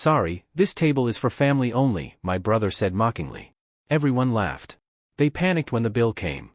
"Sorry, this table is for family only," my brother said mockingly. Everyone laughed. They panicked when the bill came.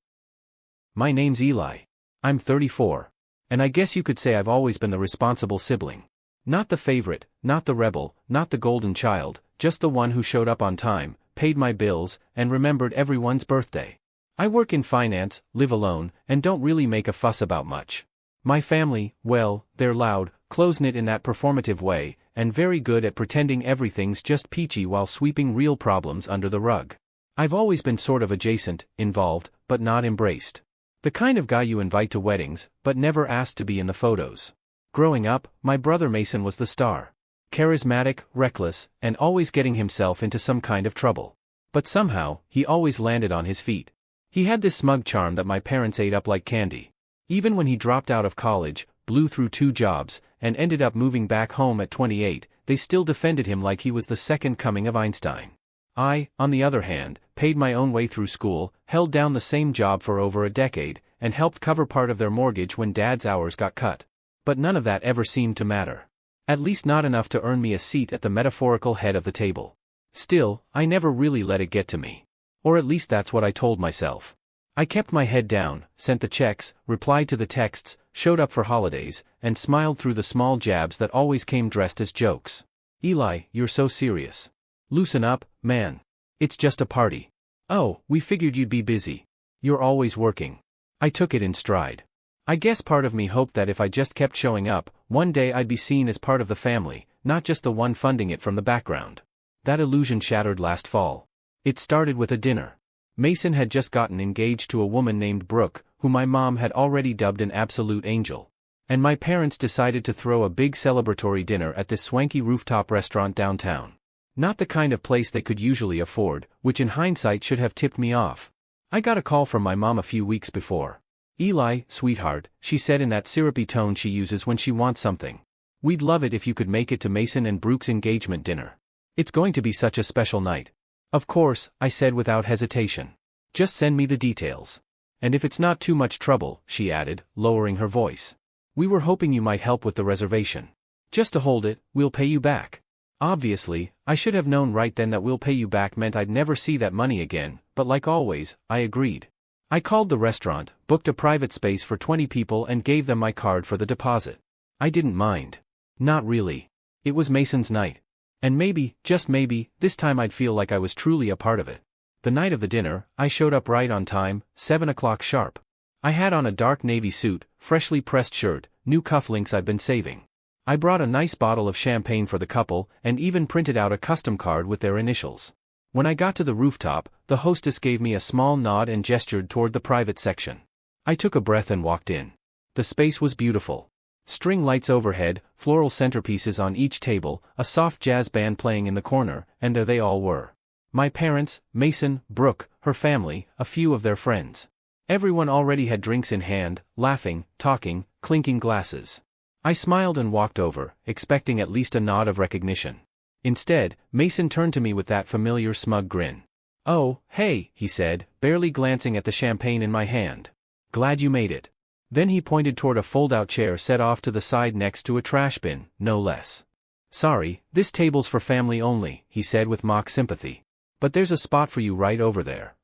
"My name's Eli. I'm 34. And I guess you could say I've always been the responsible sibling. Not the favorite, not the rebel, not the golden child, just the one who showed up on time, paid my bills, and remembered everyone's birthday. I work in finance, live alone, and don't really make a fuss about much. My family, well, they're loud, close-knit in that performative way, and very good at pretending everything's just peachy while sweeping real problems under the rug. I've always been sort of adjacent, involved, but not embraced. The kind of guy you invite to weddings, but never asked to be in the photos. Growing up, my brother Mason was the star. Charismatic, reckless, and always getting himself into some kind of trouble. But somehow, he always landed on his feet. He had this smug charm that my parents ate up like candy. Even when he dropped out of college, blew through 2 jobs, and ended up moving back home at 28, they still defended him like he was the second coming of Einstein. I, on the other hand, paid my own way through school, held down the same job for over a decade, and helped cover part of their mortgage when Dad's hours got cut. But none of that ever seemed to matter. At least not enough to earn me a seat at the metaphorical head of the table. Still, I never really let it get to me. Or at least that's what I told myself. I kept my head down, sent the checks, replied to the texts, showed up for holidays, and smiled through the small jabs that always came dressed as jokes. "Eli, you're so serious. Loosen up, man. It's just a party." "Oh, we figured you'd be busy. You're always working." I took it in stride. I guess part of me hoped that if I just kept showing up, one day I'd be seen as part of the family, not just the one funding it from the background. That illusion shattered last fall. It started with a dinner. Mason had just gotten engaged to a woman named Brooke, who my mom had already dubbed an absolute angel. And my parents decided to throw a big celebratory dinner at this swanky rooftop restaurant downtown. Not the kind of place they could usually afford, which in hindsight should have tipped me off. I got a call from my mom a few weeks before. "Eli, sweetheart," she said in that syrupy tone she uses when she wants something. "We'd love it if you could make it to Mason and Brooke's engagement dinner. It's going to be such a special night." "Of course," I said without hesitation. "Just send me the details. And if it's not too much trouble," she added, lowering her voice. "We were hoping you might help with the reservation. Just to hold it, we'll pay you back." Obviously, I should have known right then that "we'll pay you back" meant I'd never see that money again, but like always, I agreed. I called the restaurant, booked a private space for 20 people and gave them my card for the deposit. I didn't mind. Not really. It was Mason's night. And maybe, just maybe, this time I'd feel like I was truly a part of it. The night of the dinner, I showed up right on time, 7 o'clock sharp. I had on a dark navy suit, freshly pressed shirt, new cufflinks I'd been saving. I brought a nice bottle of champagne for the couple, and even printed out a custom card with their initials. When I got to the rooftop, the hostess gave me a small nod and gestured toward the private section. I took a breath and walked in. The space was beautiful. String lights overhead, floral centerpieces on each table, a soft jazz band playing in the corner, and there they all were. My parents, Mason, Brooke, her family, a few of their friends. Everyone already had drinks in hand, laughing, talking, clinking glasses. I smiled and walked over, expecting at least a nod of recognition. Instead, Mason turned to me with that familiar smug grin. "Oh, hey," he said, barely glancing at the champagne in my hand. "Glad you made it." Then he pointed toward a fold-out chair set off to the side next to a trash bin, no less. "Sorry, this table's for family only," he said with mock sympathy. "But there's a spot for you right over there."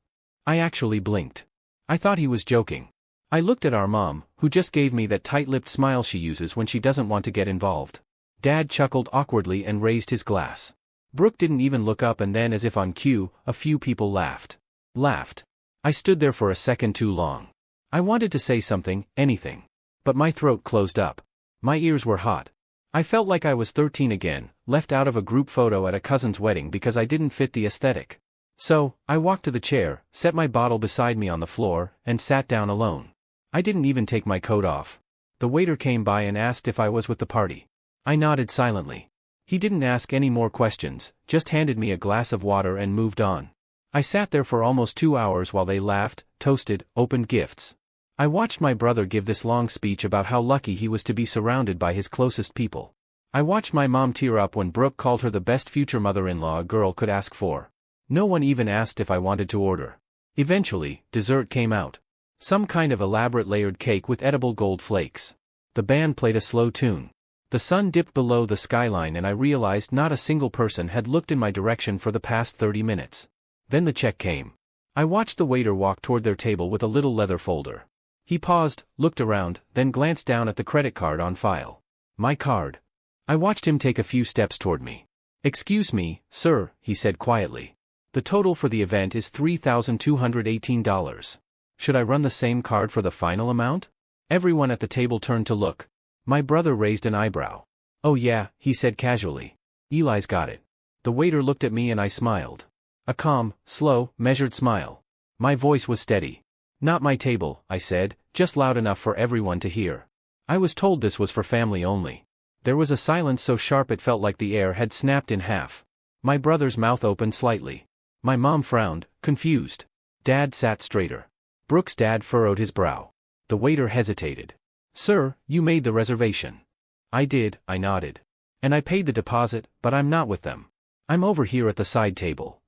I actually blinked. I thought he was joking. I looked at our mom, who just gave me that tight-lipped smile she uses when she doesn't want to get involved. Dad chuckled awkwardly and raised his glass. Brooke didn't even look up, and then, as if on cue, a few people laughed. I stood there for a second too long. I wanted to say something, anything. But my throat closed up. My ears were hot. I felt like I was 13 again, left out of a group photo at a cousin's wedding because I didn't fit the aesthetic. So, I walked to the chair, set my bottle beside me on the floor, and sat down alone. I didn't even take my coat off. The waiter came by and asked if I was with the party. I nodded silently. He didn't ask any more questions, just handed me a glass of water and moved on. I sat there for almost 2 hours while they laughed, toasted, opened gifts. I watched my brother give this long speech about how lucky he was to be surrounded by his closest people. I watched my mom tear up when Brooke called her the best future mother-in-law a girl could ask for. No one even asked if I wanted to order. Eventually, dessert came out. Some kind of elaborate layered cake with edible gold flakes. The band played a slow tune. The sun dipped below the skyline and I realized not a single person had looked in my direction for the past 30 minutes. Then the check came. I watched the waiter walk toward their table with a little leather folder. He paused, looked around, then glanced down at the credit card on file. My card. I watched him take a few steps toward me. "Excuse me, sir," he said quietly. "The total for the event is $3,218. Should I run the same card for the final amount?" Everyone at the table turned to look. My brother raised an eyebrow. "Oh yeah," he said casually. "Eli's got it." The waiter looked at me and I smiled. A calm, slow, measured smile. My voice was steady. "Not my table," I said, just loud enough for everyone to hear. I was told this was for family only. There was a silence so sharp it felt like the air had snapped in half. My brother's mouth opened slightly. My mom frowned, confused. Dad sat straighter. Brooke's dad furrowed his brow. The waiter hesitated. "Sir, you made the reservation." "I did," I nodded. "And I paid the deposit, but I'm not with them. I'm over here at the side table."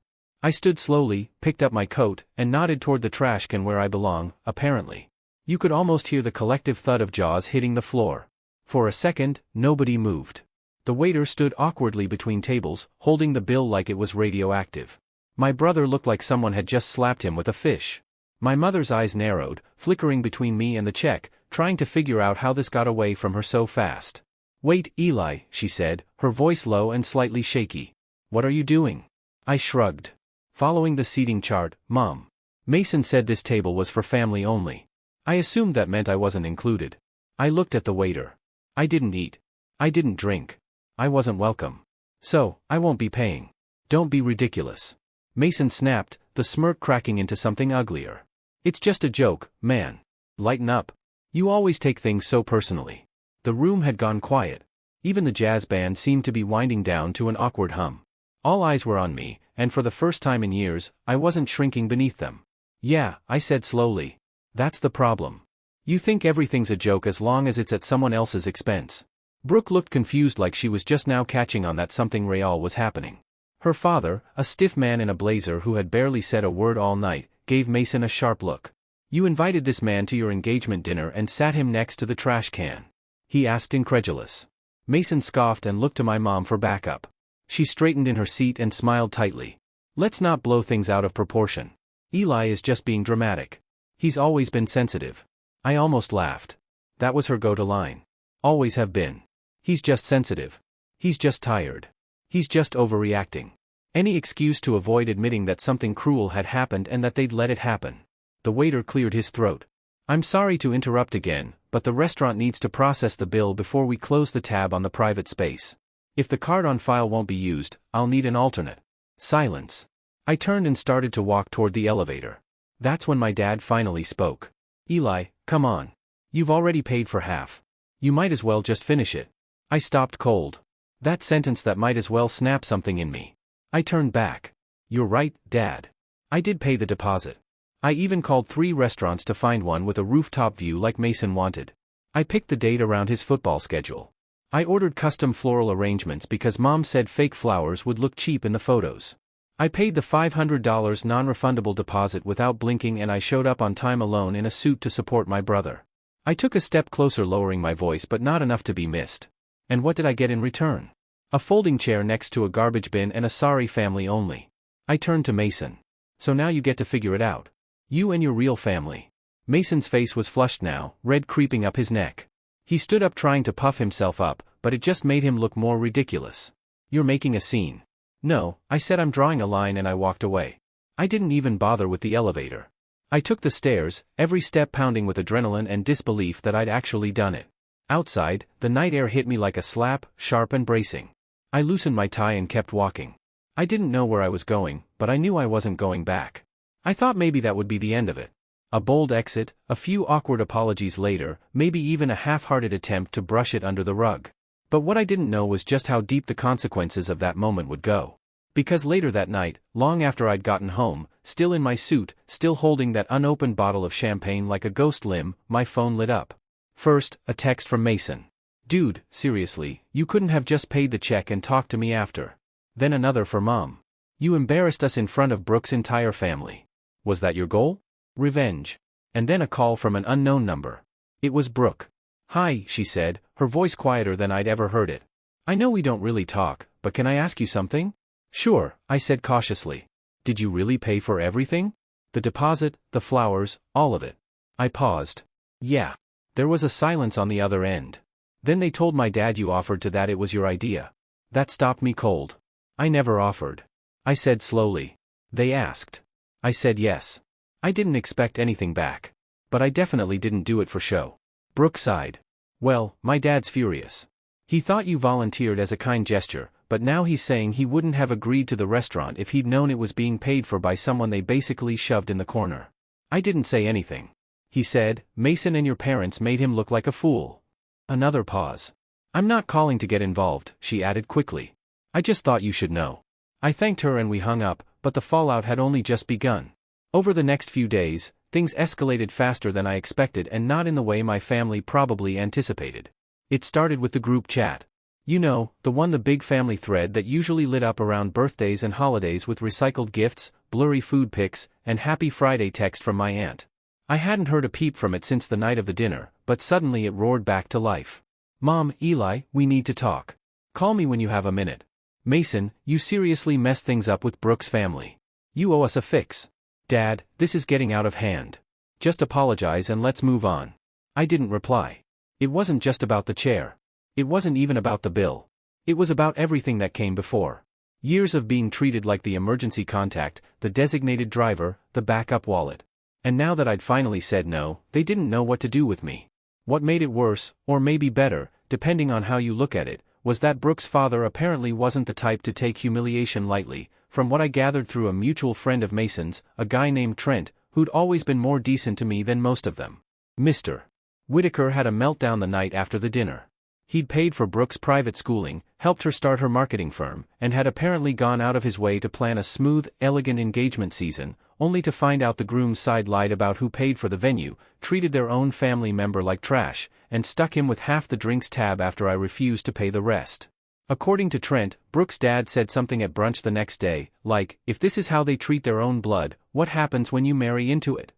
I stood slowly, picked up my coat, and nodded toward the trash can where I belong, apparently. You could almost hear the collective thud of jaws hitting the floor. For a second, nobody moved. The waiter stood awkwardly between tables, holding the bill like it was radioactive. My brother looked like someone had just slapped him with a fish. My mother's eyes narrowed, flickering between me and the check, trying to figure out how this got away from her so fast. "Wait, Eli," she said, her voice low and slightly shaky. "What are you doing?" I shrugged. "Following the seating chart, Mom. Mason said this table was for family only." I assumed that meant I wasn't included. I looked at the waiter. I didn't eat. I didn't drink. I wasn't welcome. "So, I won't be paying." "Don't be ridiculous." Mason snapped, the smirk cracking into something uglier. "It's just a joke, man. Lighten up. You always take things so personally." The room had gone quiet. Even the jazz band seemed to be winding down to an awkward hum. All eyes were on me, and for the first time in years, I wasn't shrinking beneath them. "Yeah," I said slowly. "That's the problem. You think everything's a joke as long as it's at someone else's expense." Brooke looked confused like she was just now catching on that something real was happening. Her father, a stiff man in a blazer who had barely said a word all night, gave Mason a sharp look. "You invited this man to your engagement dinner and sat him next to the trash can?" he asked incredulous. Mason scoffed and looked to my mom for backup. She straightened in her seat and smiled tightly. "Let's not blow things out of proportion. Eli is just being dramatic. He's always been sensitive." I almost laughed. That was her go-to line. Always have been. He's just sensitive. He's just tired. He's just overreacting. Any excuse to avoid admitting that something cruel had happened and that they'd let it happen. The waiter cleared his throat. "I'm sorry to interrupt again, but the restaurant needs to process the bill before we close the tab on the private space. If the card on file won't be used, I'll need an alternate." Silence. I turned and started to walk toward the elevator. That's when my dad finally spoke. "Eli, come on. You've already paid for half. You might as well just finish it." I stopped cold. That sentence that might as well snap something in me. I turned back. "You're right, Dad. I did pay the deposit. I even called 3 restaurants to find one with a rooftop view like Mason wanted. I picked the date around his football schedule. I ordered custom floral arrangements because Mom said fake flowers would look cheap in the photos. I paid the $500 non-refundable deposit without blinking and I showed up on time alone in a suit to support my brother. I took a step closer, lowering my voice but not enough to be missed. And what did I get in return? A folding chair next to a garbage bin and a "sorry family only." I turned to Mason. "So now you get to figure it out. You and your real family." Mason's face was flushed now, red creeping up his neck. He stood up trying to puff himself up, but it just made him look more ridiculous. "You're making a scene." "No," I said, "I'm drawing a line," and I walked away. I didn't even bother with the elevator. I took the stairs, every step pounding with adrenaline and disbelief that I'd actually done it. Outside, the night air hit me like a slap, sharp and bracing. I loosened my tie and kept walking. I didn't know where I was going, but I knew I wasn't going back. I thought maybe that would be the end of it. A bold exit, a few awkward apologies later, maybe even a half-hearted attempt to brush it under the rug. But what I didn't know was just how deep the consequences of that moment would go. Because later that night, long after I'd gotten home, still in my suit, still holding that unopened bottle of champagne like a ghost limb, my phone lit up. First, a text from Mason. "Dude, seriously, you couldn't have just paid the check and talked to me after." Then another for Mom. "You embarrassed us in front of Brooke's entire family. Was that your goal? Revenge." And then a call from an unknown number. It was Brooke. Hi, she said, her voice quieter than I'd ever heard it. I know we don't really talk, but can I ask you something? Sure, I said cautiously. Did you really pay for everything? The deposit, the flowers, all of it. I paused. Yeah. There was a silence on the other end. Then they told my dad you offered to that it was your idea. That stopped me cold. I never offered. I said slowly. They asked. I said yes. I didn't expect anything back. But I definitely didn't do it for show. Brooke sighed. Well, my dad's furious. He thought you volunteered as a kind gesture, but now he's saying he wouldn't have agreed to the restaurant if he'd known it was being paid for by someone they basically shoved in the corner. I didn't say anything. He said, Mason and your parents made him look like a fool. Another pause. I'm not calling to get involved, she added quickly. I just thought you should know. I thanked her and we hung up, but the fallout had only just begun. Over the next few days, things escalated faster than I expected and not in the way my family probably anticipated. It started with the group chat. You know, the big family thread that usually lit up around birthdays and holidays with recycled gifts, blurry food pics, and Happy Friday text from my aunt. I hadn't heard a peep from it since the night of the dinner, but suddenly it roared back to life. Mom, Eli, we need to talk. Call me when you have a minute. Mason, you seriously messed things up with Brooke's family. You owe us a fix. Dad, this is getting out of hand. Just apologize and let's move on. I didn't reply. It wasn't just about the chair. It wasn't even about the bill. It was about everything that came before. Years of being treated like the emergency contact, the designated driver, the backup wallet. And now that I'd finally said no, they didn't know what to do with me. What made it worse, or maybe better, depending on how you look at it, was that Brooke's father apparently wasn't the type to take humiliation lightly, from what I gathered through a mutual friend of Mason's, a guy named Trent, who'd always been more decent to me than most of them. Mr. Whitaker had a meltdown the night after the dinner. He'd paid for Brooke's private schooling, helped her start her marketing firm, and had apparently gone out of his way to plan a smooth, elegant engagement season, only to find out the groom's side lied about who paid for the venue, treated their own family member like trash, and stuck him with half the drinks tab after I refused to pay the rest. According to Trent, Brooke's dad said something at brunch the next day, like, if this is how they treat their own blood, what happens when you marry into it?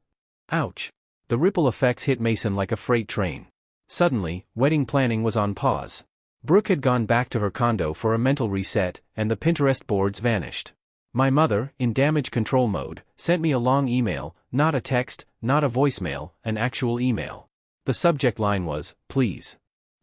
Ouch. The ripple effects hit Mason like a freight train. Suddenly, wedding planning was on pause. Brooke had gone back to her condo for a mental reset, and the Pinterest boards vanished. My mother, in damage control mode, sent me a long email, not a text, not a voicemail, an actual email. The subject line was, please.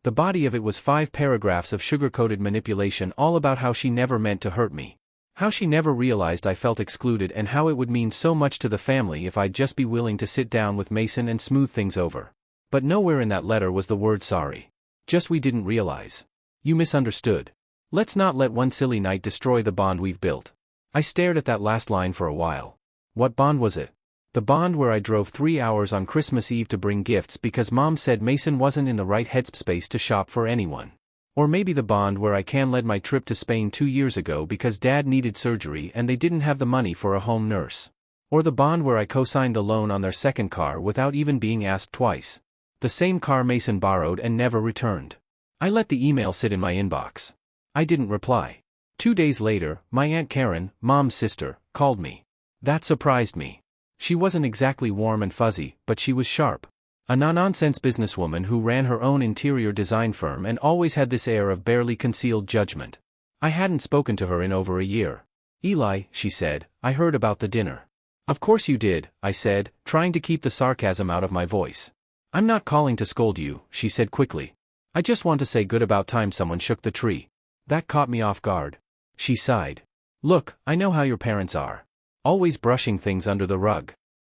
The body of it was 5 paragraphs of sugar-coated manipulation all about how she never meant to hurt me. How she never realized I felt excluded and how it would mean so much to the family if I'd just be willing to sit down with Mason and smooth things over. But nowhere in that letter was the word sorry. Just we didn't realize. You misunderstood. Let's not let one silly night destroy the bond we've built. I stared at that last line for a while. What bond was it? The bond where I drove 3 hours on Christmas Eve to bring gifts because Mom said Mason wasn't in the right headspace to shop for anyone. Or maybe the bond where I canned my trip to Spain 2 years ago because Dad needed surgery and they didn't have the money for a home nurse. Or the bond where I co-signed the loan on their second car without even being asked twice. The same car Mason borrowed and never returned. I let the email sit in my inbox. I didn't reply. 2 days later, my Aunt Karen, Mom's sister, called me. That surprised me. She wasn't exactly warm and fuzzy, but she was sharp. A no-nonsense businesswoman who ran her own interior design firm and always had this air of barely concealed judgment. I hadn't spoken to her in over a year. Eli, she said, I heard about the dinner. Of course you did, I said, trying to keep the sarcasm out of my voice. I'm not calling to scold you, she said quickly. I just want to say good about time someone shook the tree. That caught me off guard. She sighed. Look, I know how your parents are. Always brushing things under the rug.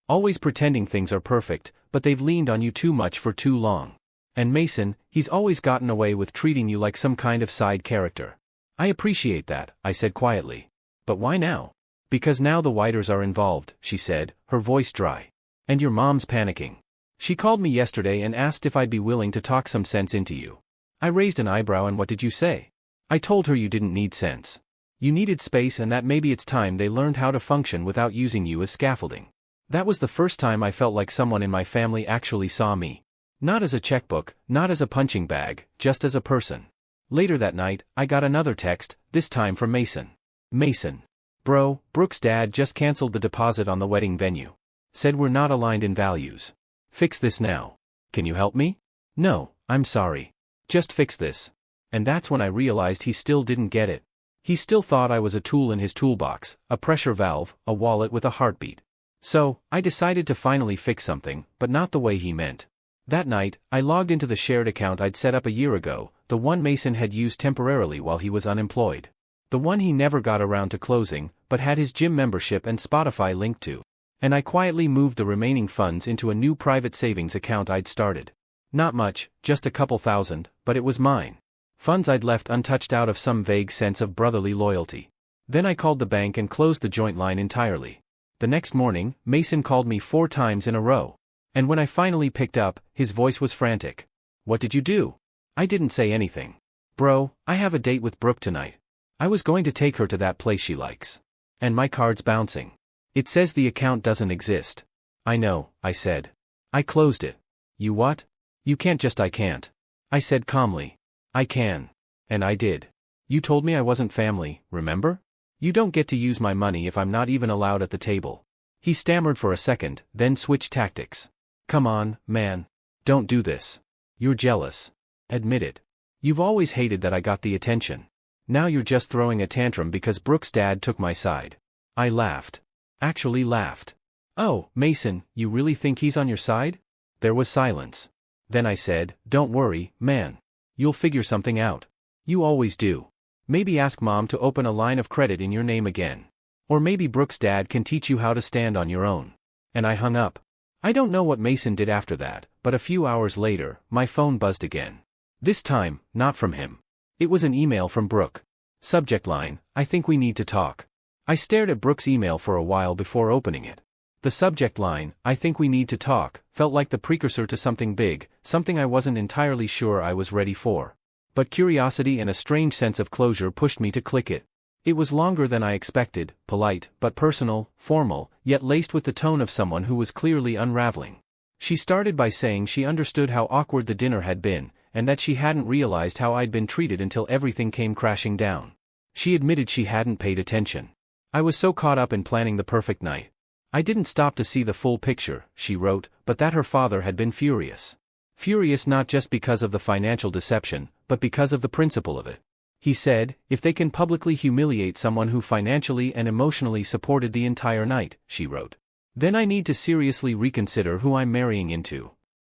Always pretending things are perfect, but they've leaned on you too much for too long. And Mason, he's always gotten away with treating you like some kind of side character. I appreciate that, I said quietly. But why now? Because now the Whiters are involved, she said, her voice dry. And your mom's panicking. She called me yesterday and asked if I'd be willing to talk some sense into you. I raised an eyebrow and what did you say? I told her you didn't need sense. You needed space and that maybe it's time they learned how to function without using you as scaffolding. That was the first time I felt like someone in my family actually saw me. Not as a checkbook, not as a punching bag, just as a person. Later that night, I got another text, this time from Mason. Mason. Bro, Brooke's dad just canceled the deposit on the wedding venue. Said we're not aligned in values. Fix this now. Can you help me? No, I'm sorry. Just fix this. And that's when I realized he still didn't get it. He still thought I was a tool in his toolbox, a pressure valve, a wallet with a heartbeat. So, I decided to finally fix something, but not the way he meant. That night, I logged into the shared account I'd set up a year ago, the one Mason had used temporarily while he was unemployed. The one he never got around to closing, but had his gym membership and Spotify linked to. And I quietly moved the remaining funds into a new private savings account I'd started. Not much, just a couple thousand, but it was mine. Funds I'd left untouched out of some vague sense of brotherly loyalty. Then I called the bank and closed the joint line entirely. The next morning, Mason called me 4 times in a row. And when I finally picked up, his voice was frantic. What did you do? I didn't say anything. Bro, I have a date with Brooke tonight. I was going to take her to that place she likes. And my card's bouncing. It says the account doesn't exist. I know, I said. I closed it. You what? You can't just I can't. I said calmly. I can. And I did. You told me I wasn't family, remember? You don't get to use my money if I'm not even allowed at the table. He stammered for a second, then switched tactics. Come on, man. Don't do this. You're jealous. Admit it. You've always hated that I got the attention. Now you're just throwing a tantrum because Brooke's dad took my side. I laughed. Actually laughed. Oh, Mason, you really think he's on your side? There was silence. Then I said, don't worry, man. You'll figure something out. You always do. Maybe ask Mom to open a line of credit in your name again. Or maybe Brooke's dad can teach you how to stand on your own. And I hung up. I don't know what Mason did after that, but a few hours later, my phone buzzed again. This time, not from him. It was an email from Brooke. Subject line, I think we need to talk. I stared at Brooke's email for a while before opening it. The subject line, I think we need to talk, felt like the precursor to something big, something I wasn't entirely sure I was ready for. But curiosity and a strange sense of closure pushed me to click it. It was longer than I expected, polite, but personal, formal, yet laced with the tone of someone who was clearly unraveling. She started by saying she understood how awkward the dinner had been, and that she hadn't realized how I'd been treated until everything came crashing down. She admitted she hadn't paid attention. I was so caught up in planning the perfect night. I didn't stop to see the full picture, she wrote, but that her father had been furious. Furious not just because of the financial deception, but because of the principle of it. He said, if they can publicly humiliate someone who financially and emotionally supported the entire night, she wrote, then I need to seriously reconsider who I'm marrying into.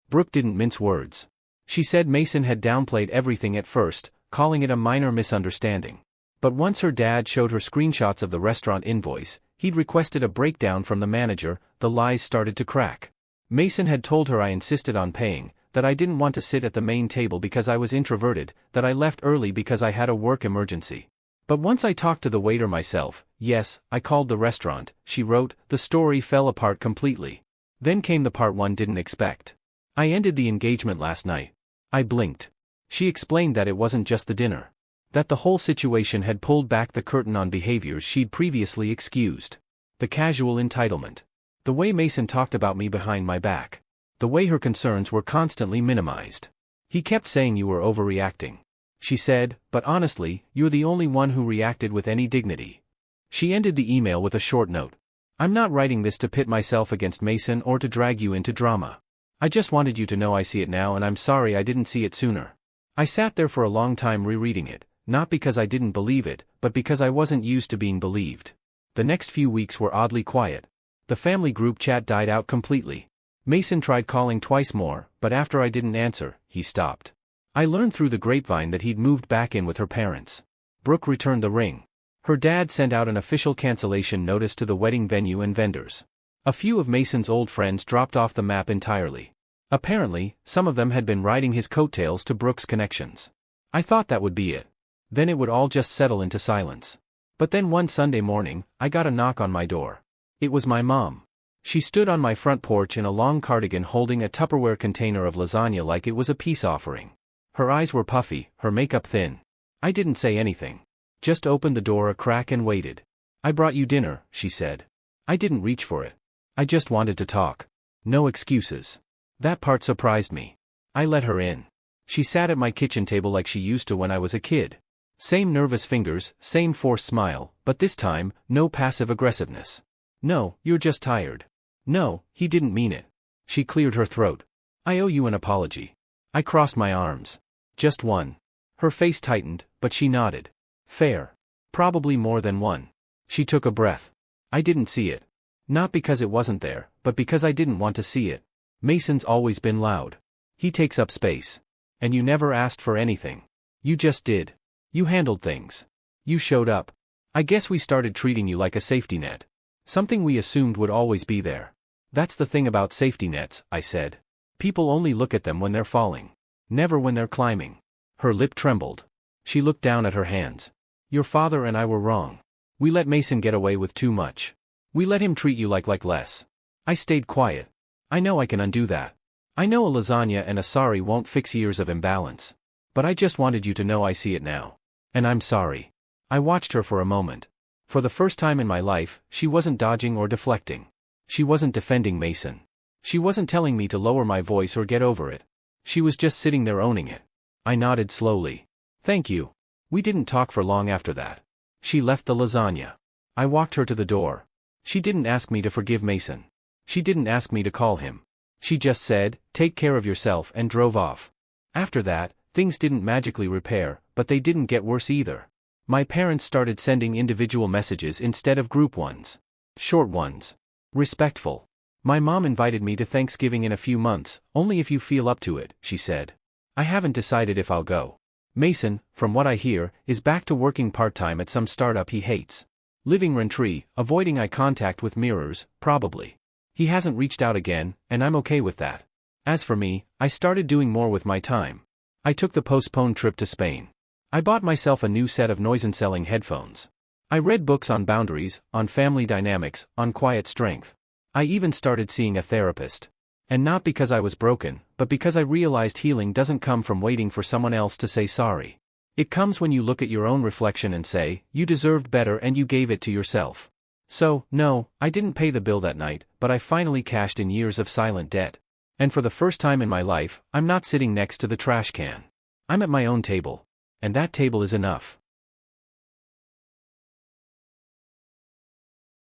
Brooke didn't mince words. She said Mason had downplayed everything at first, calling it a minor misunderstanding. But once her dad showed her screenshots of the restaurant invoice, he'd requested a breakdown from the manager, the lies started to crack. Mason had told her I insisted on paying, that I didn't want to sit at the main table because I was introverted, that I left early because I had a work emergency. But once I talked to the waiter myself, yes, I called the restaurant, she wrote, the story fell apart completely. Then came the part one didn't expect. I ended the engagement last night. I blinked. She explained that it wasn't just the dinner. That the whole situation had pulled back the curtain on behaviors she'd previously excused. The casual entitlement. The way Mason talked about me behind my back. The way her concerns were constantly minimized. He kept saying you were overreacting. She said, but honestly, you're the only one who reacted with any dignity. She ended the email with a short note. I'm not writing this to pit myself against Mason or to drag you into drama. I just wanted you to know I see it now and I'm sorry I didn't see it sooner. I sat there for a long time rereading it, not because I didn't believe it, but because I wasn't used to being believed. The next few weeks were oddly quiet. The family group chat died out completely. Mason tried calling twice more, but after I didn't answer, he stopped. I learned through the grapevine that he'd moved back in with her parents. Brooke returned the ring. Her dad sent out an official cancellation notice to the wedding venue and vendors. A few of Mason's old friends dropped off the map entirely. Apparently, some of them had been riding his coattails to Brooke's connections. I thought that would be it. Then it would all just settle into silence. But then one Sunday morning, I got a knock on my door. It was my mom. She stood on my front porch in a long cardigan holding a Tupperware container of lasagna like it was a peace offering. Her eyes were puffy, her makeup thin. I didn't say anything. Just opened the door a crack and waited. I brought you dinner, she said. I didn't reach for it. I just wanted to talk. No excuses. That part surprised me. I let her in. She sat at my kitchen table like she used to when I was a kid. Same nervous fingers, same forced smile, but this time, no passive aggressiveness. No, you're just tired. No, he didn't mean it. She cleared her throat. I owe you an apology. I crossed my arms. Just one. Her face tightened, but she nodded. Fair. Probably more than one. She took a breath. I didn't see it. Not because it wasn't there, but because I didn't want to see it. Mason's always been loud. He takes up space. And you never asked for anything. You just did. You handled things. You showed up. I guess we started treating you like a safety net. Something we assumed would always be there. That's the thing about safety nets, I said. People only look at them when they're falling. Never when they're climbing. Her lip trembled. She looked down at her hands. Your father and I were wrong. We let Mason get away with too much. We let him treat you like less. I stayed quiet. I know I can undo that. I know a lasagna and a sorry won't fix years of imbalance. But I just wanted you to know I see it now. And I'm sorry. I watched her for a moment. For the first time in my life, she wasn't dodging or deflecting. She wasn't defending Mason. She wasn't telling me to lower my voice or get over it. She was just sitting there owning it. I nodded slowly. Thank you. We didn't talk for long after that. She left the lasagna. I walked her to the door. She didn't ask me to forgive Mason. She didn't ask me to call him. She just said, take care of yourself, and drove off. After that, things didn't magically repair, but they didn't get worse either. My parents started sending individual messages instead of group ones. Short ones. Respectful. My mom invited me to Thanksgiving in a few months, only if you feel up to it, she said. I haven't decided if I'll go. Mason, from what I hear, is back to working part-time at some startup he hates. Living rent-free, avoiding eye contact with mirrors, probably. He hasn't reached out again, and I'm okay with that. As for me, I started doing more with my time. I took the postponed trip to Spain. I bought myself a new set of noise-cancelling headphones. I read books on boundaries, on family dynamics, on quiet strength. I even started seeing a therapist. And not because I was broken, but because I realized healing doesn't come from waiting for someone else to say sorry. It comes when you look at your own reflection and say, you deserved better and you gave it to yourself. So, no, I didn't pay the bill that night, but I finally cashed in years of silent debt. And for the first time in my life, I'm not sitting next to the trash can. I'm at my own table. And that table is enough.